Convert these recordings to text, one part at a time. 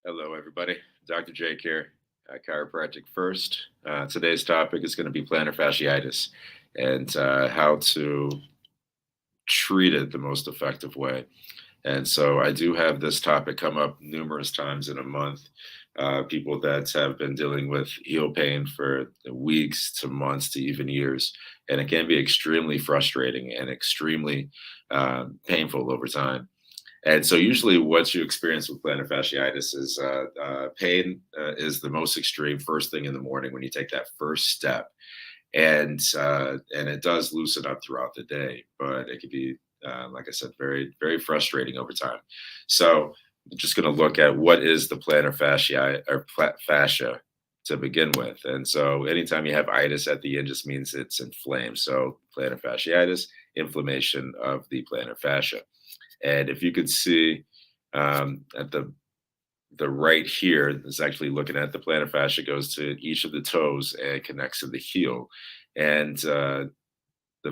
Hello, everybody. Dr. Jake here, chiropractic first. Today's topic is going to be plantar fasciitis and how to treat it the most effective way. And so I do have this topic come up numerous times in a month. People that have been dealing with heel pain for weeks to months to even years. And it can be extremely frustrating and extremely painful over time. And so, usually, what you experience with plantar fasciitis is pain is the most extreme first thing in the morning when you take that first step, and it does loosen up throughout the day, but it can be, like I said, very very frustrating over time. So, I'm just going to look at what is the plantar fascia to begin with. And so, anytime you have itis at the end, just means it's inflamed. So, plantar fasciitis, inflammation of the plantar fascia. And if you could see at the right here is actually looking at the plantar fascia goes to each of the toes and connects to the heel. And the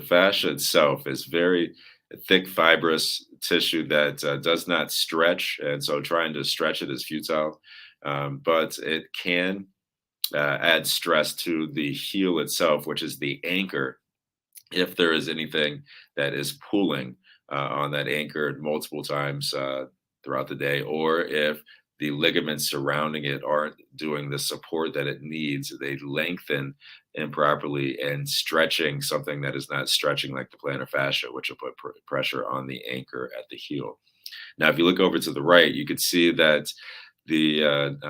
fascia itself is very thick, fibrous tissue that does not stretch. And so trying to stretch it is futile, but it can add stress to the heel itself, which is the anchor if there is anything that is pulling on that anchor multiple times throughout the day, or if the ligaments surrounding it aren't doing the support that it needs, they lengthen improperly and stretching something that is not stretching, like the plantar fascia, which will put pressure on the anchor at the heel. Now, if you look over to the right, you could see that the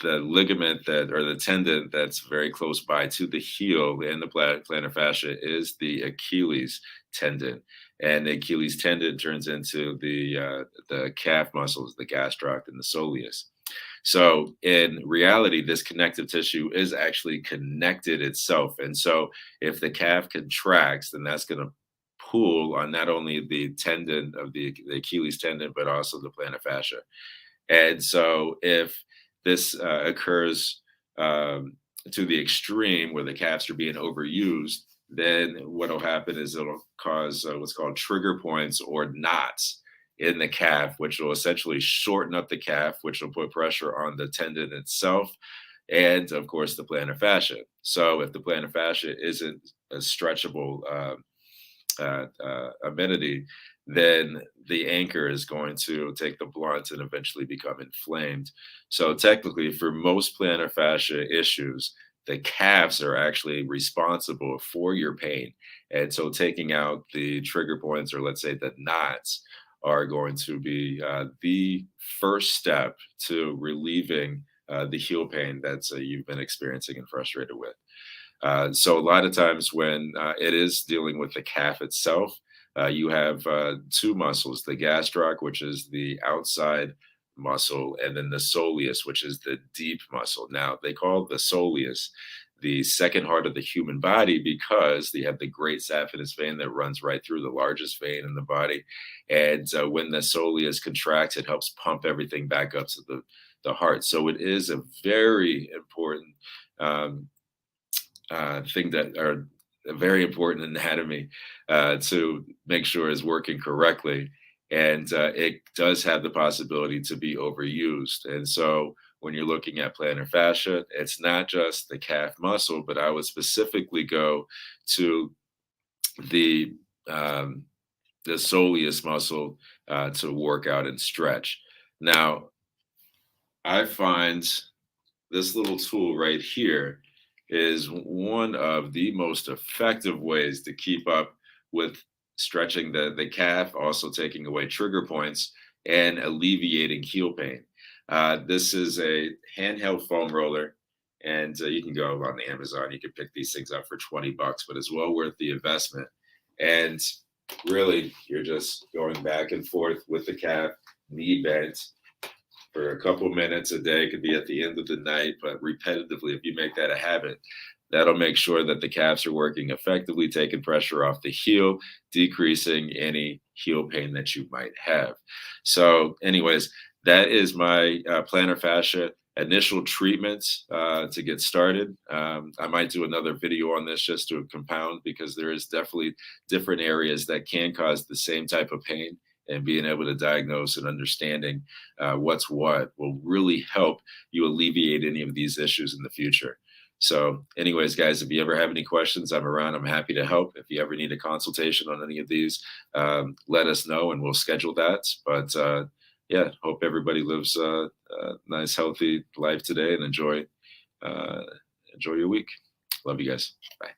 the ligament that or the tendon that's very close by to the heel in the plantar fascia is the Achilles tendon, and the Achilles tendon turns into the calf muscles, the gastroc and the soleus. So in reality, this connective tissue is actually connected itself, and so if the calf contracts, then that's going to pull on not only the tendon of the Achilles tendon, but also the plantar fascia. And so if this occurs to the extreme where the calves are being overused, then what will happen is it'll cause what's called trigger points or knots in the calf, which will essentially shorten up the calf, which will put pressure on the tendon itself and, of course, the plantar fascia. So if the plantar fascia isn't a stretchable amenity, then the anchor is going to take the blunt and eventually become inflamed. So technically, for most plantar fascia issues, the calves are actually responsible for your pain. And so taking out the trigger points, or let's say the knots, are going to be the first step to relieving the heel pain that you've been experiencing and frustrated with. So a lot of times when it is dealing with the calf itself, you have two muscles, the gastroc, which is the outside muscle, and then the soleus, which is the deep muscle. Now, they call the soleus the second heart of the human body because they have the great saphenous vein that runs right through the largest vein in the body. And when the soleus contracts, it helps pump everything back up to the heart. So it is a very important um, thing that are a very important anatomy to make sure is working correctly. And it does have the possibility to be overused. And so when you're looking at plantar fascia, it's not just the calf muscle, but I would specifically go to the um, the soleus muscle to work out and stretch. Now, I find this little tool right here is one of the most effective ways to keep up with stretching the calf, also taking away trigger points and alleviating heel pain. This is a handheld foam roller, and you can go on Amazon. You can pick these things up for $20, but it's well worth the investment. And really, you're just going back and forth with the calf, knee bent, for a couple minutes a day. It could be at the end of the night, but repetitively, if you make that a habit, that'll make sure that the calves are working effectively, taking pressure off the heel, decreasing any heel pain that you might have. So, anyways, that is my plantar fascia initial treatments to get started. I might do another video on this just to compound because there is definitely different areas that can cause the same type of pain and being able to diagnose and understanding what's what will really help you alleviate any of these issues in the future. So, anyways, guys, if you ever have any questions, I'm around. I'm happy to help. If you ever need a consultation on any of these, let us know and we'll schedule that. But yeah, hope everybody lives a nice, healthy life today and uh, enjoy your week. Love you guys. Bye.